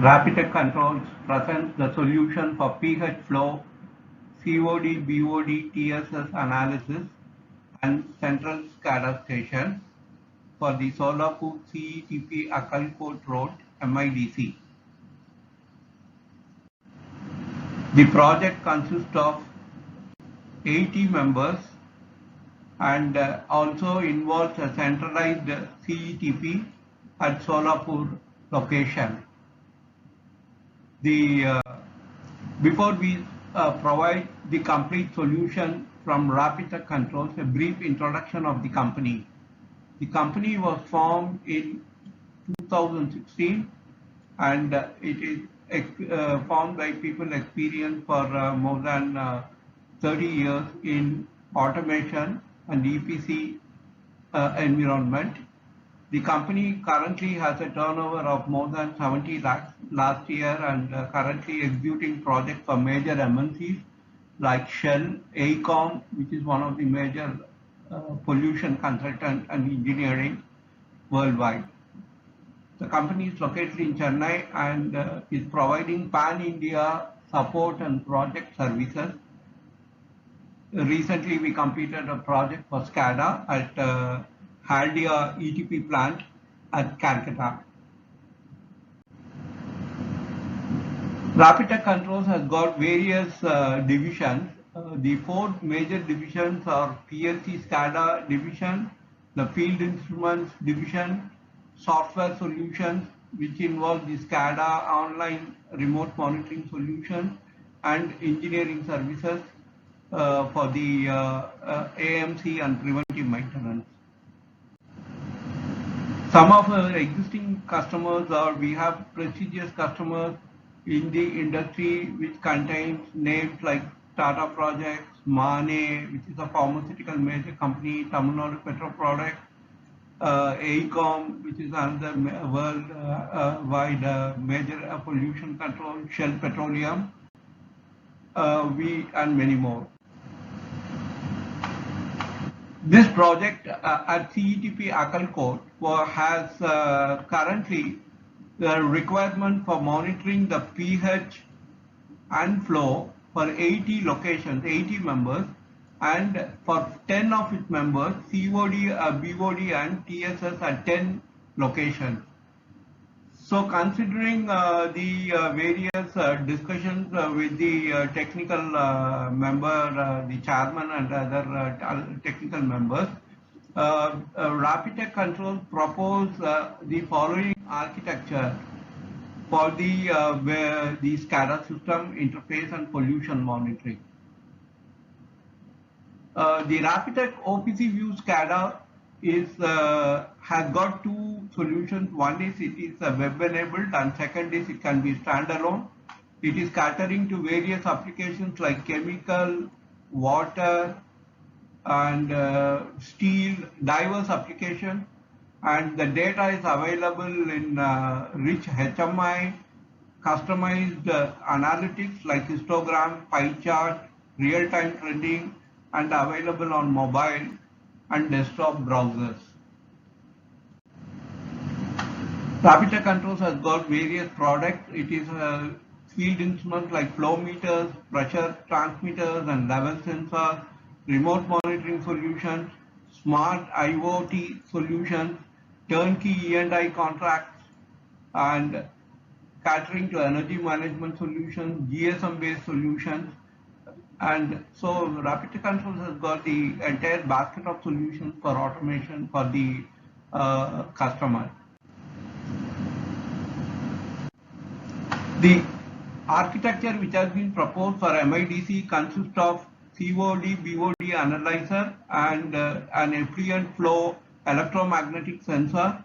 Rapid Controls presents the solution for pH flow, COD, BOD, TSS analysis and central SCADA station for the Solapur CETP Akalkot Road, MIDC. The project consists of 80 members and also involves a centralized CETP at Solapur location. Before we provide the complete solution from Rapid Controls, a brief introduction of the company. The company was formed in 2016 and it is formed by people experienced for more than 30 years in automation and EPC environment. The company currently has a turnover of more than 70 lakhs last year and currently executing projects for major MNCs like Shell, AECOM, which is one of the major pollution consultant and engineering worldwide. The company is located in Chennai and is providing pan-India support and project services. Recently, we completed a project for SCADA at Haldia ETP plant at Calcutta. Rapid Controls has got various divisions. The four major divisions are PLC SCADA division, the Field Instruments division, Software Solutions, which involve the SCADA online remote monitoring solution, and Engineering Services for the AMC and preventive maintenance. Some of our existing customers are, we have prestigious customers in the industry which contains names like Tata Projects, MANE, which is a pharmaceutical major company, Tamil Nadu Petro Products, AECOM, which is another worldwide major pollution control, Shell Petroleum, and many more. This project at CETP Akalkot has currently the requirement for monitoring the pH and flow for 80 locations, 80 members, and for 10 of its members, COD, BOD and TSS at 10 locations. So considering the various discussions with the technical member, the chairman and other technical members, Rapid Controls propose the following architecture for the SCADA system interface and pollution monitoring. The Rapid OPC View SCADA has got two solutions. One is it is web enabled and second is it can be standalone. It is catering to various applications like chemical, water and steel, diverse applications, and the data is available in rich HMI, customized analytics like histogram, pie chart, real-time trending, and available on mobile and desktop browsers. Rapid Controls has got various products. It is field instruments like flow meters, pressure transmitters and level sensors, remote monitoring solutions, smart IoT solutions, turnkey E&I contracts, and catering to energy management solutions, GSM-based solutions. And so Rapid Controls has got the entire basket of solutions for automation for the customer. The architecture which has been proposed for MIDC consists of COD, BOD analyzer and an effluent flow electromagnetic sensor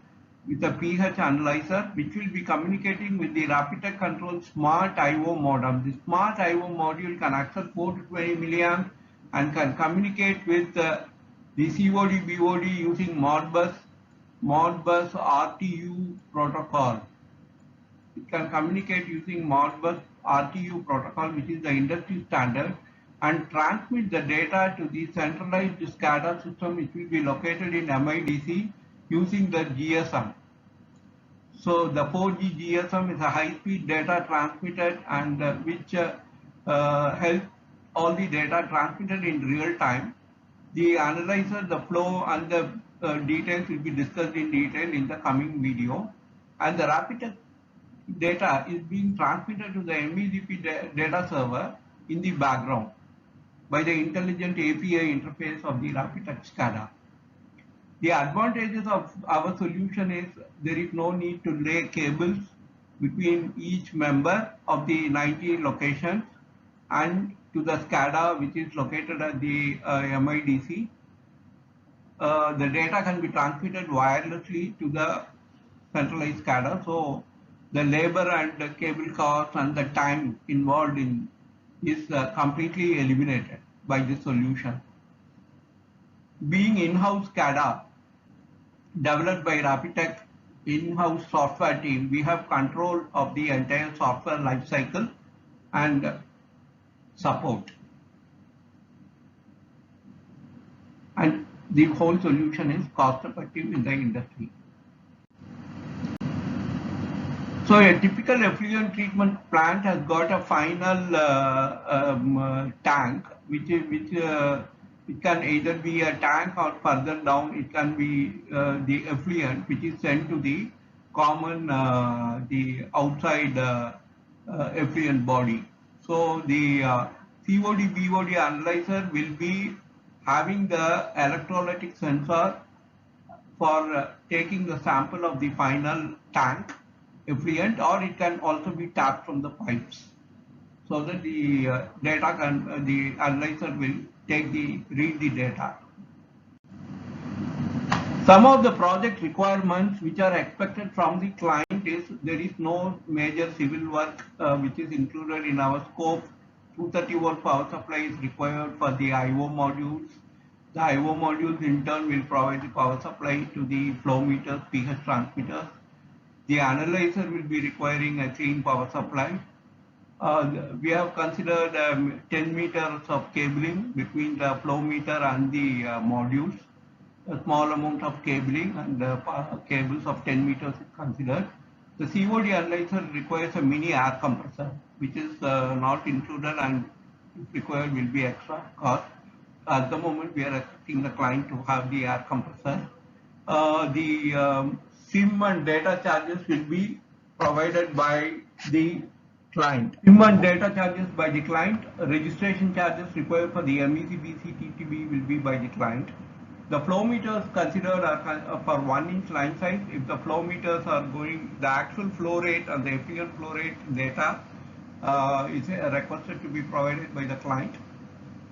with a pH analyzer, which will be communicating with the Rapid Control Smart IO modem. The Smart IO module can access 4 to 20 milliamps and can communicate with the COD, BOD using Modbus RTU protocol. It can communicate using Modbus RTU protocol, which is the industry standard, and transmit the data to the centralized SCADA system, which will be located in MIDC using the GSM. So the 4G GSM is a high-speed data transmitted and which help all the data transmitted in real time. The analyzer, the flow and the details will be discussed in detail in the coming video. And the rapid data is being transmitted to the MEGP data server in the background by the intelligent API interface of the Rapid SCADA. The advantages of our solution is there is no need to lay cables between each member of the 90 locations and to the SCADA which is located at the MIDC. The data can be transmitted wirelessly to the centralized SCADA. So the labor and the cable cost and the time involved in is completely eliminated by this solution. Being in-house SCADA developed by Rapitech in-house software team, we have control of the entire software lifecycle and support. And the whole solution is cost effective in the industry. So a typical effluent treatment plant has got a final tank, which it can either be a tank or further down it can be the effluent which is sent to the common the outside effluent body. So the COD BOD analyzer will be having the electrolytic sensor for taking the sample of the final tank effluent, or it can also be tapped from the pipes, so that the data can the analyzer will read the data. Some of the project requirements which are expected from the client is there is no major civil work which is included in our scope. 230 volt power supply is required for the IO modules. The IO modules in turn will provide the power supply to the flow meters, pH transmitters. The analyzer will be requiring a clean power supply. We have considered 10 meters of cabling between the flow meter and the modules. A small amount of cabling and cables of 10 meters is considered. The COD analyzer requires a mini air compressor, which is not included and if required will be extra cost. At the moment, we are expecting the client to have the air compressor. The SIM and data charges will be provided by the client. SIM and data charges by the client. Registration charges required for the MEC, BC, TTB will be by the client. The flow meters considered are for 1 inch line size. If the flow meters are going, the actual flow rate and the effluent flow rate data is requested to be provided by the client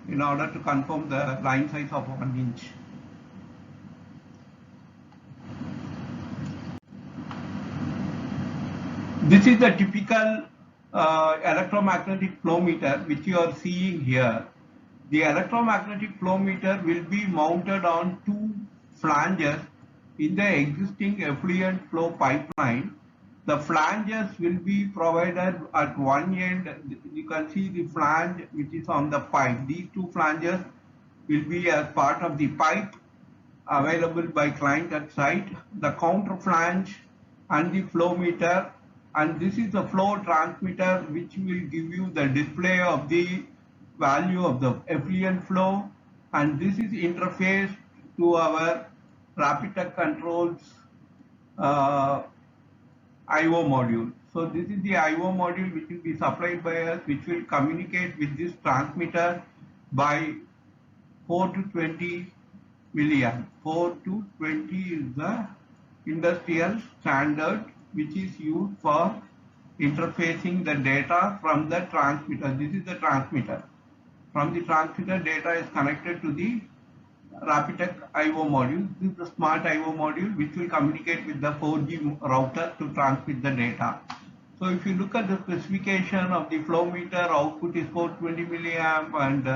in order to confirm the line size of 1 inch. This is the typical electromagnetic flow meter which you are seeing here. The electromagnetic flow meter will be mounted on 2 flanges in the existing effluent flow pipeline. The flanges will be provided at one end. You can see the flange which is on the pipe. These 2 flanges will be as part of the pipe available by client at site. The counter flange and the flow meter, and this is the flow transmitter which will give you the display of the value of the effluent flow, and this is interfaced to our Rapitech controls IO module. So this is the IO module which will be supplied by us, which will communicate with this transmitter by 4 to 20 milliamp. 4 to 20 is the industrial standard which is used for interfacing the data from the transmitter. This is the transmitter. From the transmitter, data is connected to the Rapitech IO module. This is the smart IO module which will communicate with the 4G router to transmit the data. So if you look at the specification of the flow meter, output is 420 milliamp and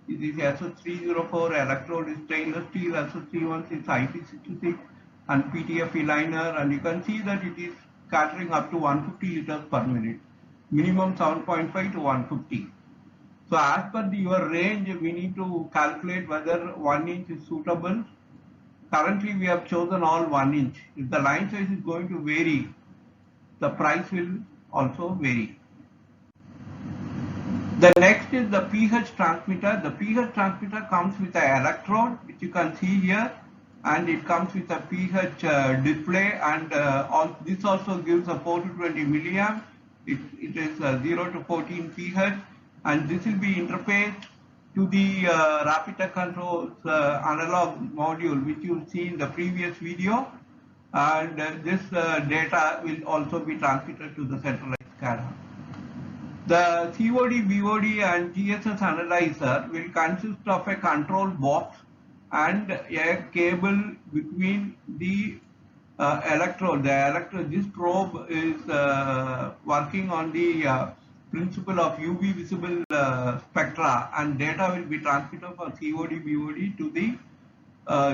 it is SO304, electrode is stainless steel, SO316 IP66 and PTFE liner, and you can see that it is catering up to 150 liters per minute, minimum 7.5 to 150. So as per your range, we need to calculate whether 1 inch is suitable Currently we have chosen all 1 inch. If the line size is going to vary, the price will also vary. The next is the pH transmitter. The pH transmitter comes with an electrode, which you can see here, and it comes with a pH display, and this also gives a 4 to 20 milliamp. It is 0 to 14 pH, and this will be interfaced to the Rapid Control's analog module, which you see in the previous video, and this data will also be transmitted to the centralized SCADA. The COD, BOD and GSS analyzer will consist of a control box and a cable between the electrode. This probe is working on the principle of UV visible spectra, and data will be transmitted for COD, BOD to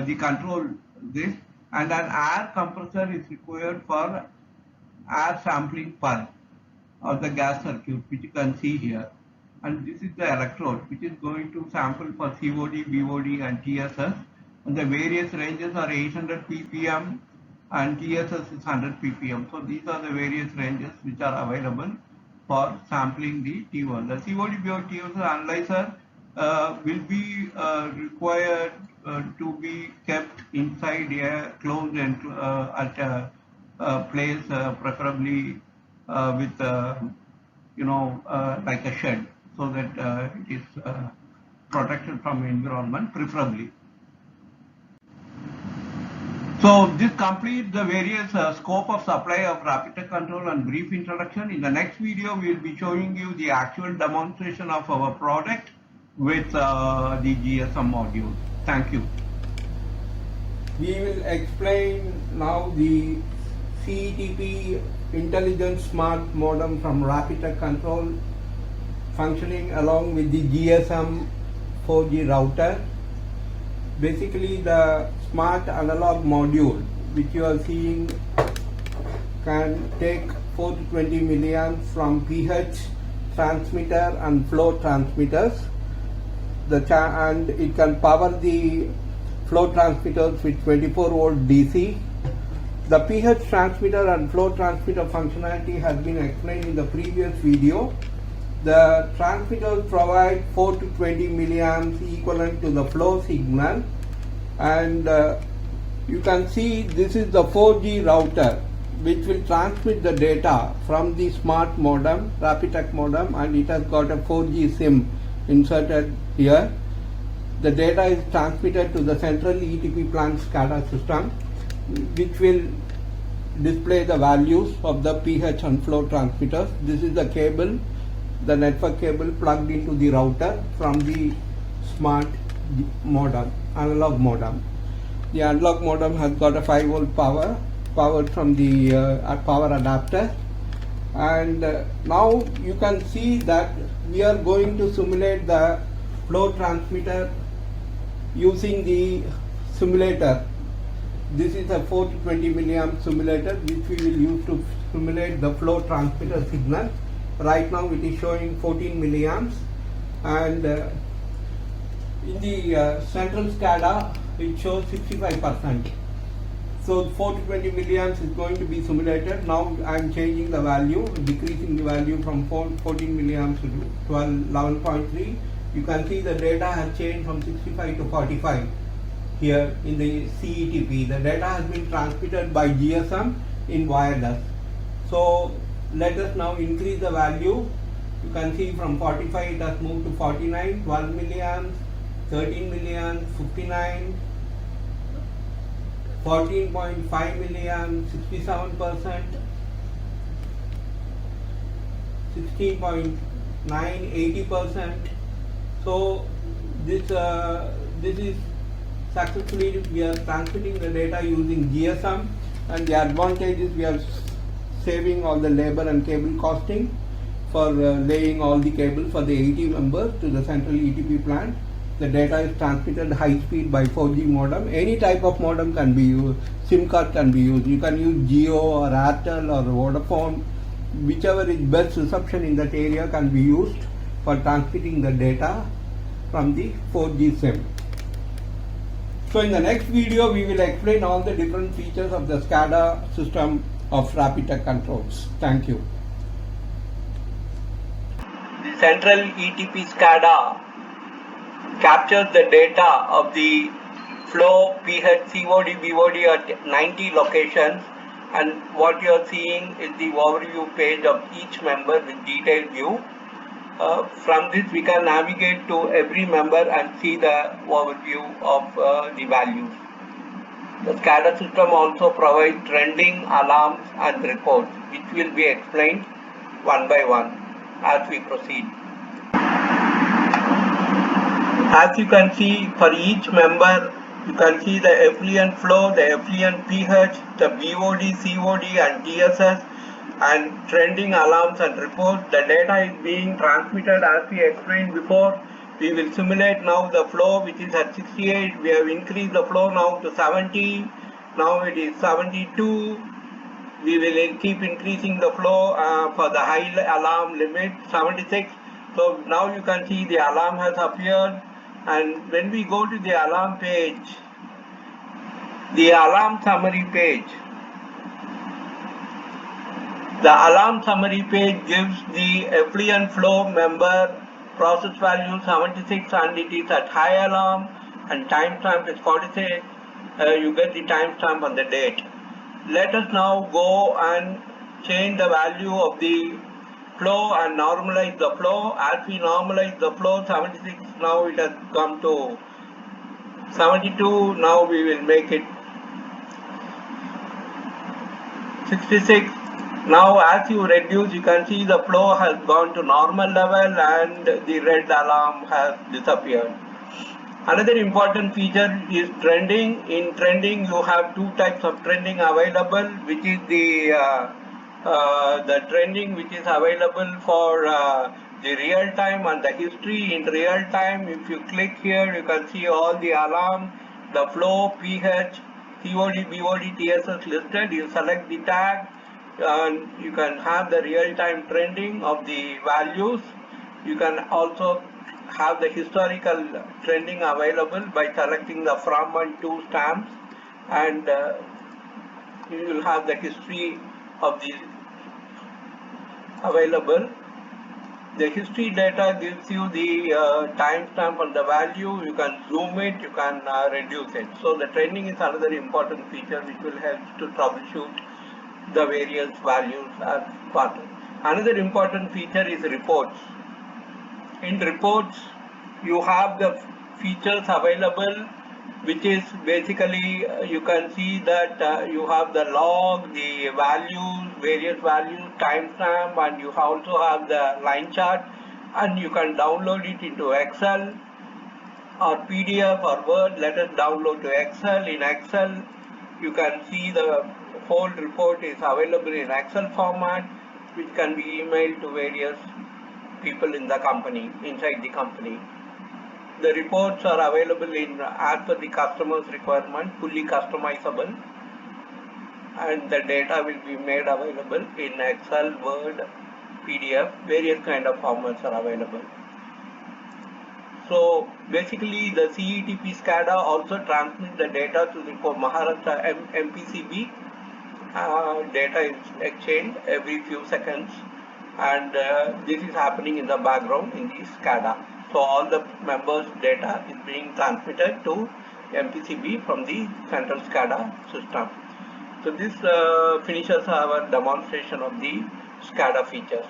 the control this, and an air compressor is required for air sampling pulse or the gas circuit, which you can see here. And this is the electrode which is going to sample for COD, BOD and TSS. And the various ranges are 800 ppm and TSS is 100 ppm. So these are the various ranges which are available for sampling the T1. The COD, BOD, TSS analyzer will be required to be kept inside a closed and at a place, preferably with like a shed, so that it is protected from environment, preferably. So this completes the various scope of supply of Rapid Control and brief introduction. In the next video, we will be showing you the actual demonstration of our product with the GSM module. Thank you. We will explain now the CETP Intelligent Smart Modem from Rapid Control functioning along with the GSM 4G router. Basically, the smart analog module which you are seeing can take 4 to 20 milliamps from pH transmitter and flow transmitters. And it can power the flow transmitters with 24 volt DC. The pH transmitter and flow transmitter functionality has been explained in the previous video. The transmitters provide 4 to 20 milliamps equivalent to the flow signal, and you can see this is the 4G router which will transmit the data from the smart modem, Rapid modem, and it has got a 4G SIM inserted here. The data is transmitted to the central ETP plant SCADA system, which will display the values of the pH and flow transmitters. This is the cable, the network cable plugged into the router from the smart modem, analog modem. The analog modem has got a 5 volt powered from the power adapter, and now you can see that we are going to simulate the flow transmitter using the simulator. This is a 4 to 20 milliamp simulator which we will use to simulate the flow transmitter signal. Right now it is showing 14 milliamps, and in the central SCADA it shows 65%. So 4 to 20 milliamps is going to be simulated. Now I am changing the value, decreasing the value from 14 milliamps to 11.3. You can see the data has changed from 65 to 45 here in the CETP. The data has been transmitted by GSM in wireless. So let us now increase the value. You can see from 45 it has moved to 49, 12 milliamps, 13 milliamps, 59, 14.5 milliamps, 67%, 16.9, 80%. So this is successfully we are transmitting the data using GSM, and the advantage is we are saving all the labor and cable costing for laying all the cables for the 80 members to the central ETP plant. The data is transmitted high speed by 4G modem. Any type of modem can be used. SIM card can be used. You can use Jio or Airtel or Vodafone. Whichever is best reception in that area can be used for transmitting the data from the 4G SIM. So in the next video, we will explain all the different features of the SCADA system of Rapid Controls. Thank you. The central ETP SCADA captures the data of the flow, pH, COD, BOD at 90 locations, and what you are seeing is the overview page of each member with detailed view. From this we can navigate to every member and see the overview of the values. The SCADA system also provides trending, alarms and reports, which will be explained one by one as we proceed. As you can see, for each member, you can see the effluent flow, the effluent pH, the BOD, COD and TSS, and trending alarms and reports. The data is being transmitted as we explained before. We will simulate now the flow, which is at 68. We have increased the flow now to 70. Now it is 72. We will keep increasing the flow for the high alarm limit, 76. So now you can see the alarm has appeared. And when we go to the alarm page, the alarm summary page, the alarm summary page gives the effluent flow member process value 76 and it is at high alarm, and timestamp is 46. You get the timestamp on the date. Let us now go and change the value of the flow and normalize the flow. As we normalize the flow, 76, now it has come to 72. Now we will make it 66. Now as you reduce, you can see the flow has gone to normal level and the red alarm has disappeared. Another important feature is trending. In trending, you have two types of trending available, which is the trending which is available for the real time and the history. In real time, if you click here, you can see all the alarm, the flow, pH, COD, BOD, TSS listed. You select the tag and you can have the real time trending of the values. You can also have the historical trending available by selecting the from and to stamps, and you will have the history of the available. The history data gives you the timestamp and the value. You can zoom it, you can reduce it. So the trending is another important feature which will help to troubleshoot the various values as part. Another important feature is reports. In reports, you have the features available, which is basically you can see that you have the log, the values, various values, timestamp, and you also have the line chart, and you can download it into Excel or PDF or Word. Let us download to Excel. In Excel, you can see the whole report is available in Excel format, which can be emailed to various people in the company, inside the company. The reports are available in as per the customer's requirement, fully customizable, and the data will be made available in Excel, Word, PDF, various kind of formats are available. So basically the CETP SCADA also transmits the data to the Maharashtra MPCB. Data is exchanged every few seconds, and this is happening in the background in the SCADA. So all the members' data is being transmitted to MPCB from the central SCADA system. So this finishes our demonstration of the SCADA features.